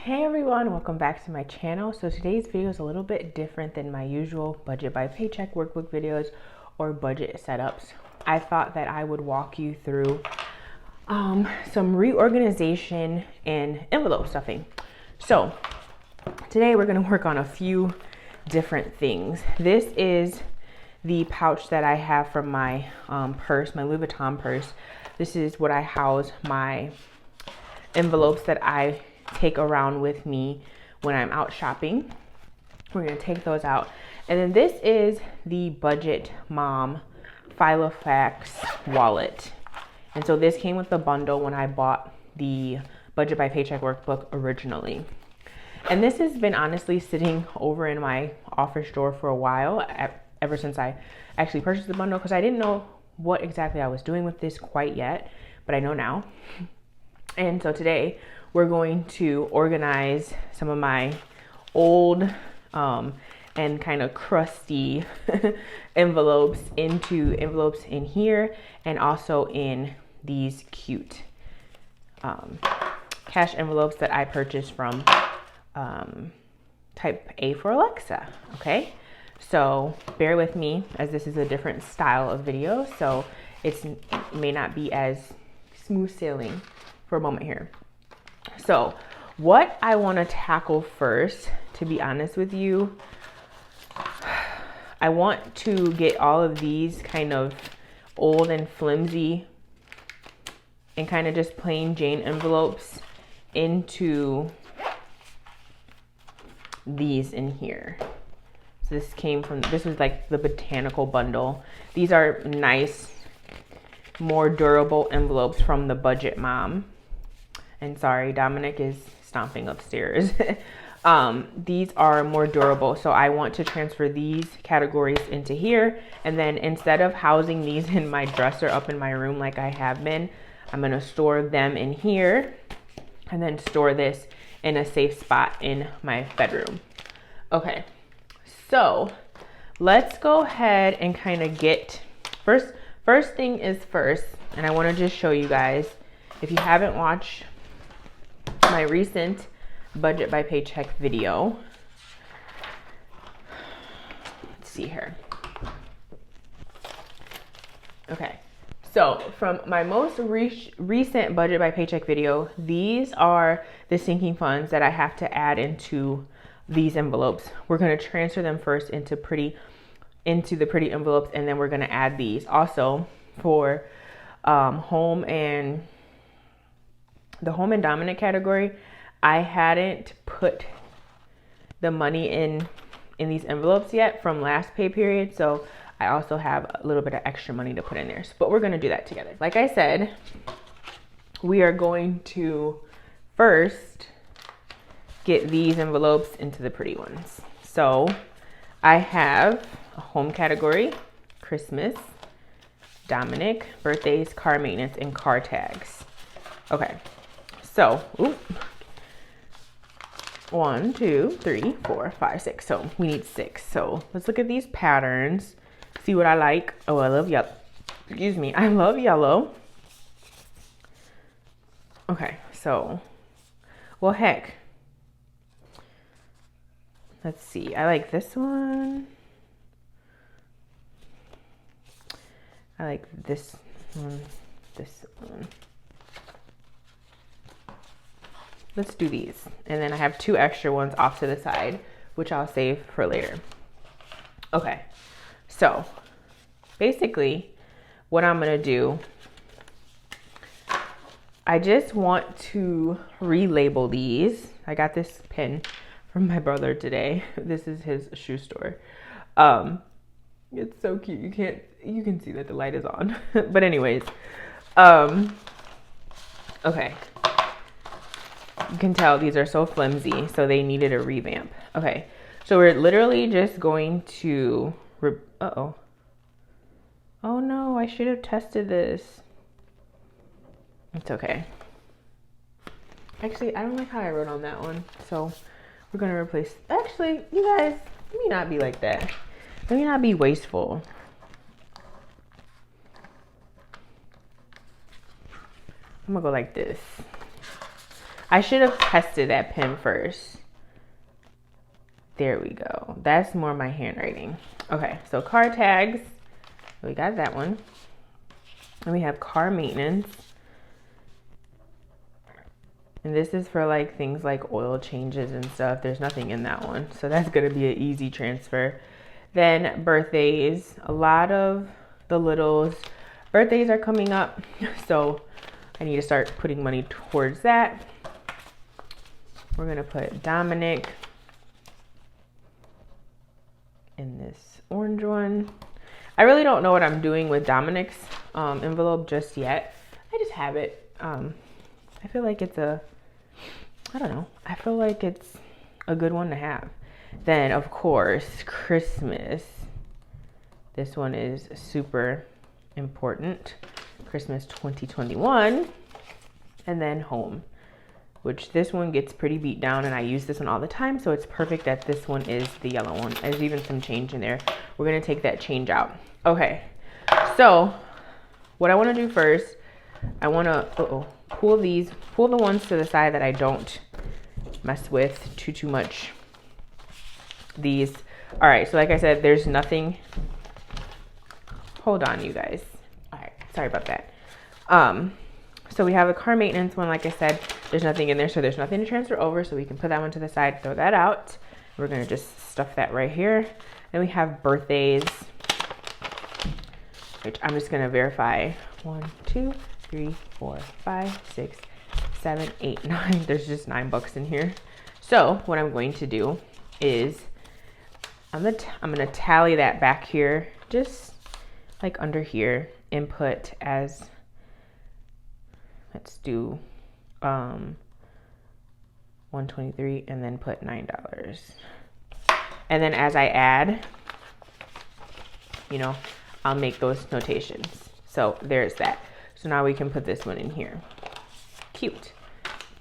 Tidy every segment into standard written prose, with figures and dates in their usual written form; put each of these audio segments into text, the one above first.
Hey everyone, welcome back to my channel. So today's video is a little bit different than my usual budget by paycheck workbook videos or budget setups. I thought that I would walk you through some reorganization and envelope stuffing. So today we're going to work on a few different things. This is the pouch that I have from my purse, my Louis Vuitton purse. This is what I house my envelopes that I take around with me when I'm out shopping. We're going to take those out. And then this is the Budget Mom Filofax wallet. And so this came with the bundle when I bought the Budget by Paycheck workbook originally. And this has been honestly sitting over in my office drawer for a while, ever since I actually purchased the bundle, because I didn't know what exactly I was doing with this quite yet, but I know now. And so today we're going to organize some of my old and kind of crusty envelopes into envelopes in here, and also in these cute cash envelopes that I purchased from type A for Alexa. Okay, so bear with me as this is a different style of video, so it may not be as smooth sailing for a moment here. So what I want to tackle first, to be honest with you, I want to get all of these kind of old and flimsy and kind of just plain Jane envelopes into these in here. So this was like the botanical bundle. These are nice, more durable envelopes from the Budget Mom. And sorry, Dominic is stomping upstairs. These are more durable, so I want to transfer these categories into here. And then instead of housing these in my dresser up in my room like I have been, I'm gonna store them in here and then store this in a safe spot in my bedroom. Okay, so let's go ahead and kind of get, first thing is first, and I wanna just show you guys, if you haven't watched my recent budget by paycheck video. Let's see here. Okay, so from my most recent budget by paycheck video, these are the sinking funds that I have to add into these envelopes. We're going to transfer them first into the pretty envelopes, and then we're going to add these. Also for home and the home and dominant category, I hadn't put the money in these envelopes yet from last pay period, so I also have a little bit of extra money to put in there. But we're going to do that together. Like I said, we are going to first get these envelopes into the pretty ones. So I have a home category, Christmas, Dominic, birthdays, car maintenance, and car tags. Okay. So, 1, 2, 3, 4, 5, 6. So we need 6. So let's look at these patterns, see what I like. Oh, I love yellow. Excuse me, I love yellow. Okay, so, well, heck. Let's see. I like this one. I like this one. This one. Let's do these. And then I have 2 extra ones off to the side, which I'll save for later. Okay, so basically what I'm gonna do, I just want to relabel these. I got this pen from my brother today. This is his shoe store. It's so cute. You can see that the light is on. But anyways, okay. You can tell these are so flimsy, so they needed a revamp. Okay, so we're literally just going to, oh no, I should have tested this. It's okay. Actually, I don't like how I wrote on that one, so we're gonna replace, actually, you guys, let me not be like that. Let me not be wasteful. I'm gonna go like this. I should have tested that pen first. There we go. That's more my handwriting. Okay, so car tags. We got that one. And we have car maintenance. And this is for like things like oil changes and stuff. There's nothing in that one. So that's going to be an easy transfer. Then birthdays. A lot of the littles' birthdays are coming up. So I need to start putting money towards that. We're going to put Dominic in this orange one. I really don't know what I'm doing with Dominic's envelope just yet. I just have it. I feel like it's I don't know. I feel like it's a good one to have. Then, of course, Christmas. This one is super important. Christmas 2021. And then home, which this one gets pretty beat down, and I use this one all the time, so it's perfect that this one is the yellow one. There's even some change in there. We're going to take that change out. Okay, so what I want to do first, I want to pull the ones to the side that I don't mess with too much. These. All right, so like I said, there's nothing. Hold on, you guys. All right, sorry about that. So we have a car maintenance one. Like I said, there's nothing in there, so there's nothing to transfer over, so we can put that one to the side, throw that out. We're gonna just stuff that right here. Then we have birthdays, which I'm just gonna verify. 1, 2, 3, 4, 5, 6, 7, 8, 9. There's just $9 in here. So what I'm going to do is I'm gonna tally that back here, just like under here, and put as, let's do 123, and then put $9. And then as I add, you know, I'll make those notations. So there's that. So now we can put this one in here. Cute.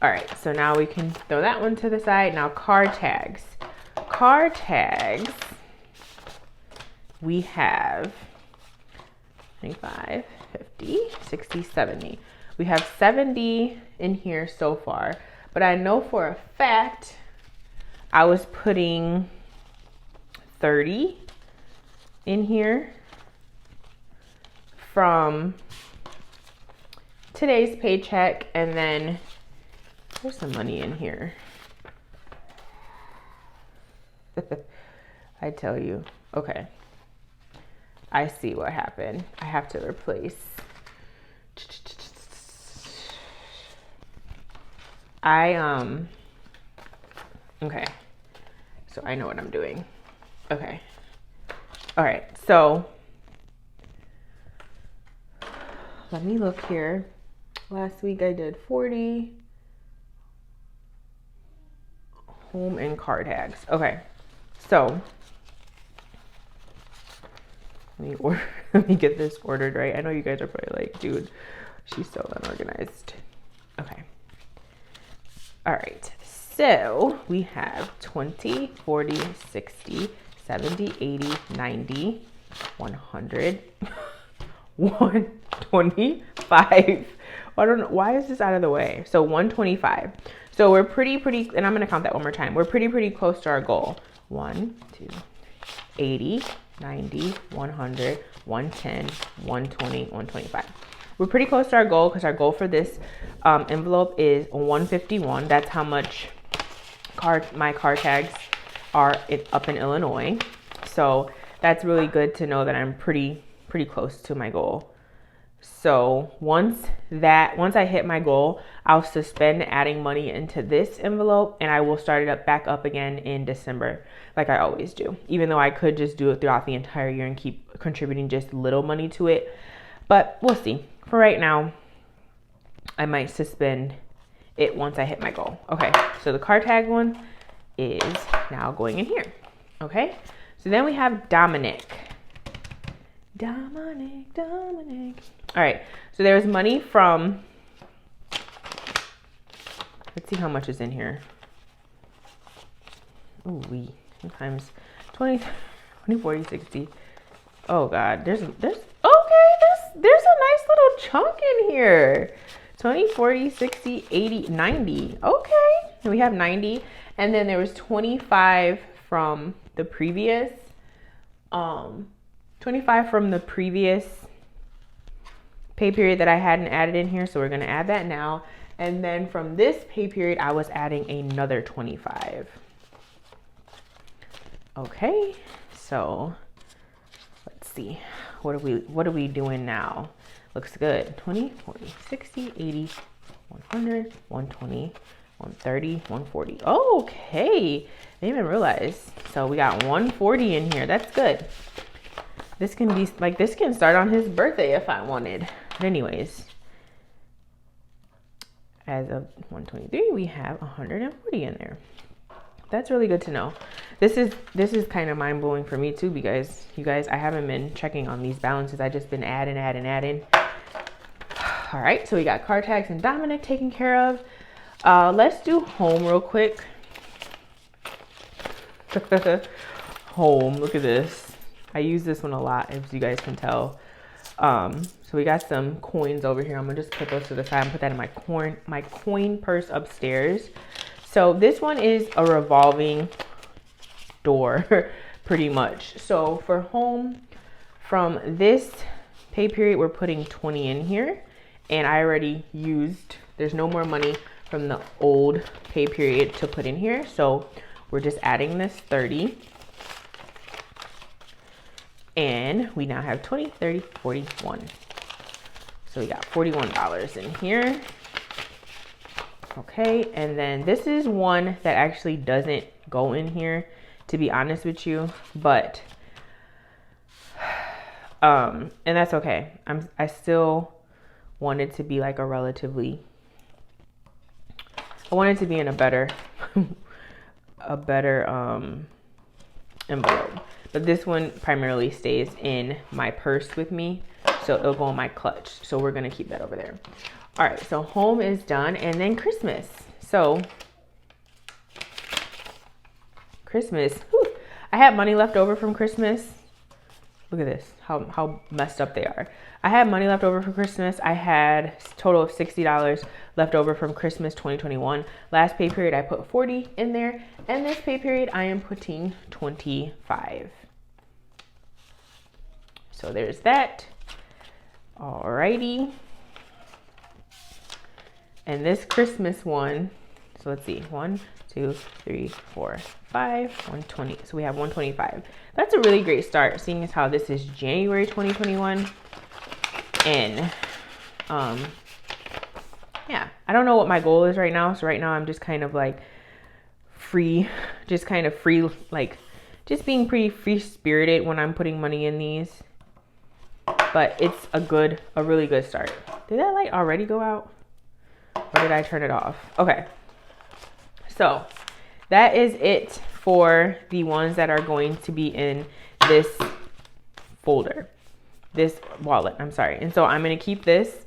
All right, so now we can throw that one to the side. Now car tags. Car tags, we have 25, 50, 60, 70. We have 70 in here so far, but I know for a fact I was putting 30 in here from today's paycheck, and then there's some money in here. I tell you. Okay. I see what happened. I have to replace. Okay. So I know what I'm doing. Okay. All right. So let me look here. Last week I did 40. Home and car tags. Okay. So let me get this ordered right. I know you guys are probably like, dude, she's so unorganized. Okay. All right. So we have 20, 40, 60, 70, 80, 90, 100, 125. I don't know. Why is this out of the way? So 125. So we're pretty, and I'm going to count that one more time. We're pretty close to our goal. 1, 2, 80, 90, 100, 110, 120, 125. We're pretty close to our goal because our goal for this envelope is 151. That's how much my car tags are up in Illinois. So that's really good to know that I'm pretty close to my goal. So once I hit my goal, I'll suspend adding money into this envelope, and I will start it back up again in December, like I always do. Even though I could just do it throughout the entire year and keep contributing just little money to it, but we'll see. For right now, I might suspend it once I hit my goal. Okay, so the car tag one is now going in here. Okay, so then we have Dominic. All right, so there's money from, let's see how much is in here. Ooh, sometimes 20, 40, 60. Oh God, there's a nice little chunk in here. 20, 40, 60, 80, 90. Okay, we have 90. And then there was 25 from the previous, 25 from the previous pay period that I hadn't added in here. So we're gonna add that now. And then from this pay period, I was adding another 25. Okay, so let's see. What are we doing now? Looks good. 20, 40, 60, 80, 100, 120, 130, 140. Okay, I didn't even realize. So we got 140 in here. That's good. This can be like, this can start on his birthday if I wanted. But anyways, as of 123, we have 140 in there. That's really good to know. This is kind of mind blowing for me too, because you guys, I haven't been checking on these balances. I just been adding. All right, so we got car tags and Dominic taken care of. Let's do home real quick. Home, look at this. I use this one a lot, as you guys can tell. So we got some coins over here. I'm gonna just put those to the side and put that in my coin purse upstairs. So this one is a revolving door, pretty much. So for home, from this pay period, we're putting 20 in here, and I already used, there's no more money from the old pay period to put in here. So we're just adding this 30. And we now have 20, 30, 41. So we got $41 in here. Okay, and then this is one that actually doesn't go in here, to be honest with you, but and that's okay. I still wanted to be like a relatively, I wanted to be in a better envelope. But this one primarily stays in my purse with me, so it'll go in my clutch. So we're gonna keep that over there. All right, so home is done, and then Christmas. So Christmas, whew, I had money left over from Christmas. Look at this, how messed up they are. I had money left over for Christmas. I had a total of $60 left over from Christmas 2021. Last pay period, I put 40 in there, and this pay period, I am putting 25. So there's that. Alrighty. And this Christmas one, so let's see, 1, 2, 3, 4, 5, 120. So we have 125. That's a really great start, seeing as how this is January 2021. And yeah, I don't know what my goal is right now. So right now I'm just kind of like free, like just being pretty free spirited when I'm putting money in these. But it's a really good start. Did that light already go out? Or did I turn it off? Okay. So that is it for the ones that are going to be in this folder, this wallet, I'm sorry. And so I'm going to keep this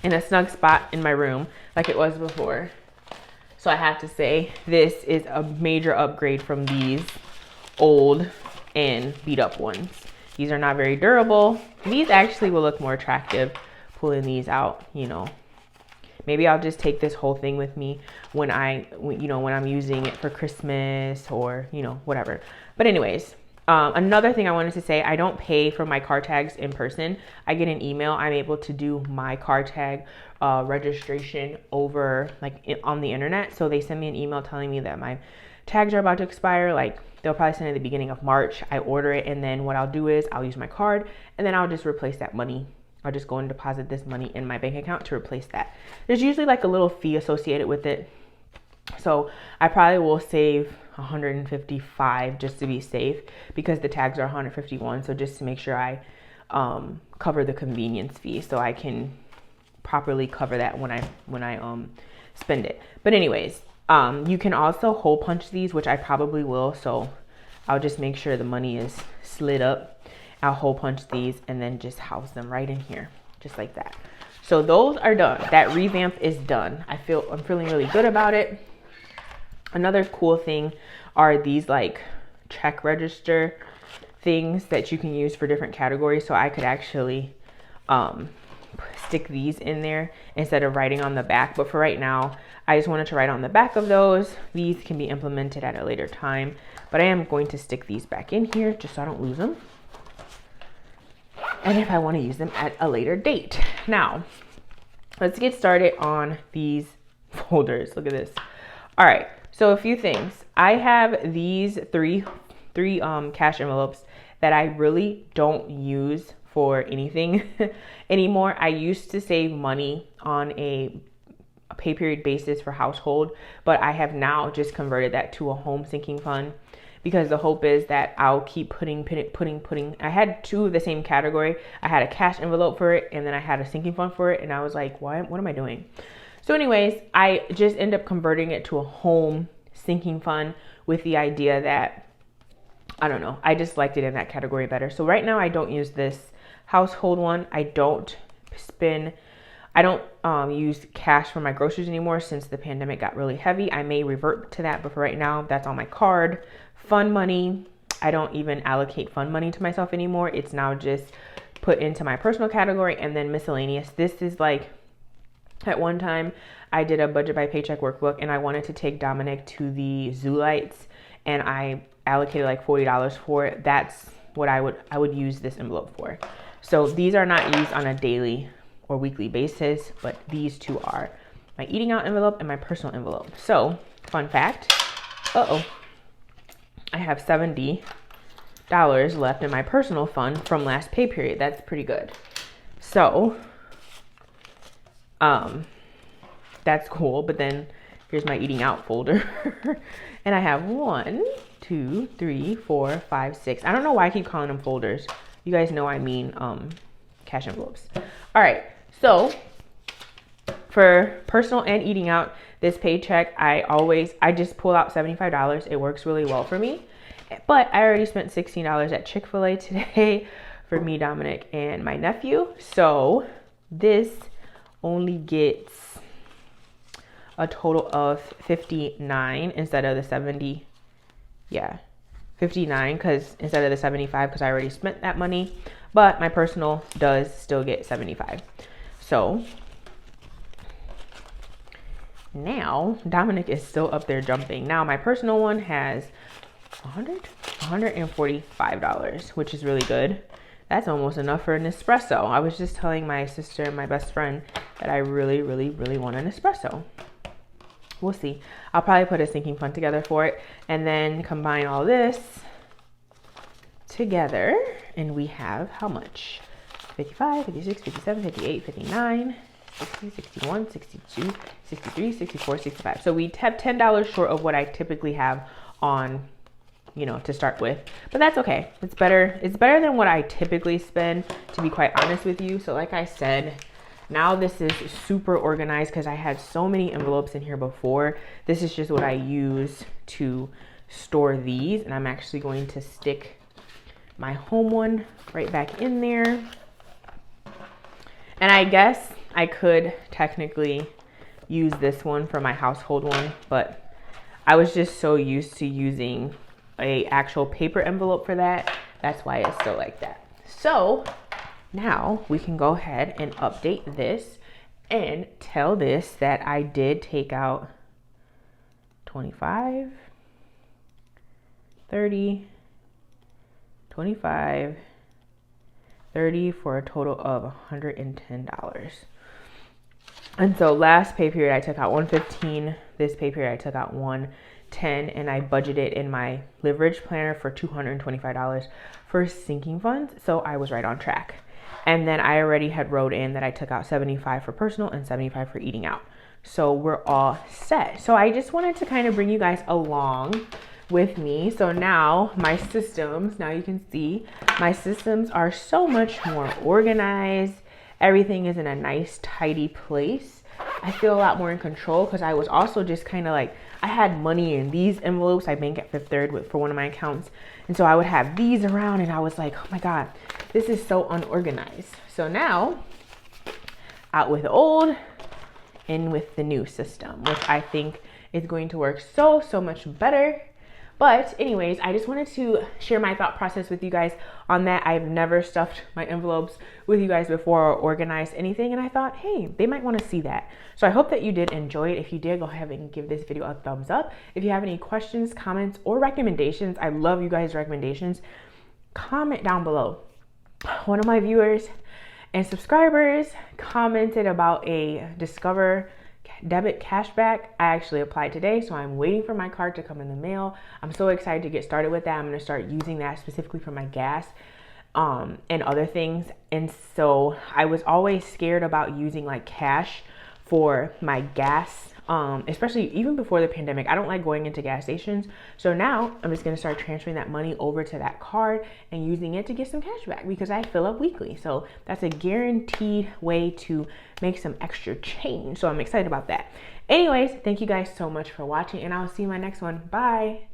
in a snug spot in my room like it was before. So I have to say this is a major upgrade from these old and beat up ones. These are not very durable. These actually will look more attractive pulling these out, you know. Maybe I'll just take this whole thing with me when I'm using it for Christmas or, you know, whatever. But anyways, another thing I wanted to say, I don't pay for my car tags in person. I get an email. I'm able to do my car tag registration over on the internet. So they send me an email telling me that my tags are about to expire. Like they'll probably send it at the beginning of March. I order it, and then what I'll do is I'll use my card, and then I'll just replace that money. I'll just go and deposit this money in my bank account to replace that. There's usually like a little fee associated with it. So I probably will save $155 just to be safe, because the tags are $151. So just to make sure I cover the convenience fee, so I can properly cover that when I spend it. But anyways, you can also hole punch these, which I probably will. So I'll just make sure the money is slid up. I'll hole punch these and then just house them right in here, just like that. So those are done. That revamp is done. I'm feeling really good about it. Another cool thing are these like check register things that you can use for different categories. So I could actually stick these in there instead of writing on the back. But for right now, I just wanted to write on the back of those. These can be implemented at a later time, but I am going to stick these back in here just so I don't lose them. And if I want to use them at a later date. Now, let's get started on these folders. Look at this. All right, so a few things. I have these three cash envelopes that I really don't use for anything anymore. I used to save money on a pay period basis for household, but I have now just converted that to a home sinking fund, because the hope is that I'll keep putting. I had two of the same category. I had a cash envelope for it, and then I had a sinking fund for it, and I was like, what am I doing? So anyways, I just end up converting it to a home sinking fund with the idea that, I don't know, I just liked it in that category better. So right now I don't use this household one. I don't use cash for my groceries anymore since the pandemic got really heavy. I may revert to that, but for right now, that's on my card. Fund money, I don't even allocate fund money to myself anymore. It's now just put into my personal category, and then miscellaneous. This is like, at one time, I did a budget by paycheck workbook, and I wanted to take Dominic to the zoo lights, and I allocated like $40 for it. That's what I would use this envelope for. So these are not used on a daily or weekly basis, but these two are my eating out envelope and my personal envelope. So fun fact, I have $70 left in my personal fund from last pay period. That's pretty good. So that's cool. But then here's my eating out folder. And I have 1, 2, 3, 4, 5, 6. I don't know why I keep calling them folders. You guys know I mean cash envelopes. All right, so for personal and eating out, this paycheck, I just pull out $75. It works really well for me. But I already spent $16 at Chick-fil-A today for me, Dominic, and my nephew. So this only gets a total of 59 instead of the 70. Yeah, 59, because instead of the 75, because I already spent that money. But my personal does still get 75. So now Dominic is still up there jumping. Now my personal one has $145, which is really good. That's almost enough for an espresso. I was just telling my sister and my best friend that I really, really, really want an espresso. We'll see. I'll probably put a sinking fund together for it and then combine all this together. And we have how much? 55, 56, 57, 58, 59, 60, 61, 62, 63, 64, 65. So we have $10 short of what I typically have on, to start with, but that's okay. It's better than what I typically spend, to be quite honest with you. So like I said, now this is super organized because I had so many envelopes in here before. This is just what I use to store these, and I'm actually going to stick my home one right back in there. And I guess I could technically use this one for my household one, but I was just so used to using a actual paper envelope for that. That's why it's still like that. So now we can go ahead and update this and tell this that I did take out 25, 30, 25, 30 for a total of $110. And so last pay period I took out 115. This pay period I took out 110, and I budgeted in my leverage planner for $225 for sinking funds. So I was right on track. And then I already had wrote in that I took out 75 for personal and 75 for eating out. So we're all set. So I just wanted to kind of bring you guys along with me. So now my systems, now you can see my systems are so much more organized. Everything is in a nice, tidy place. I feel a lot more in control because I was also just kind of like, I had money in these envelopes. I bank at Fifth Third for one of my accounts. And so I would have these around and I was like, oh my God, this is so unorganized. So now, out with the old, in with the new system, which I think is going to work so much better But anyways, I just wanted to share my thought process with you guys on that. I've never stuffed my envelopes with you guys before or organized anything, and I thought, hey, they might want to see that. So I hope that you did enjoy it. If you did, go ahead and give this video a thumbs up. If you have any questions, comments, or recommendations, I love you guys' recommendations. Comment down below. One of my viewers and subscribers commented about a Discover debit cashback. I actually applied today, so I'm waiting for my card to come in the mail. I'm so excited to get started with that. I'm going to start using that specifically for my gas and other things. And so I was always scared about using like cash for my gas, especially even before the pandemic. I don't like going into gas stations. So now I'm just going to start transferring that money over to that card and using it to get some cash back because I fill up weekly. So that's a guaranteed way to make some extra change. So I'm excited about that. Anyways, thank you guys so much for watching, and I'll see you in my next one. Bye.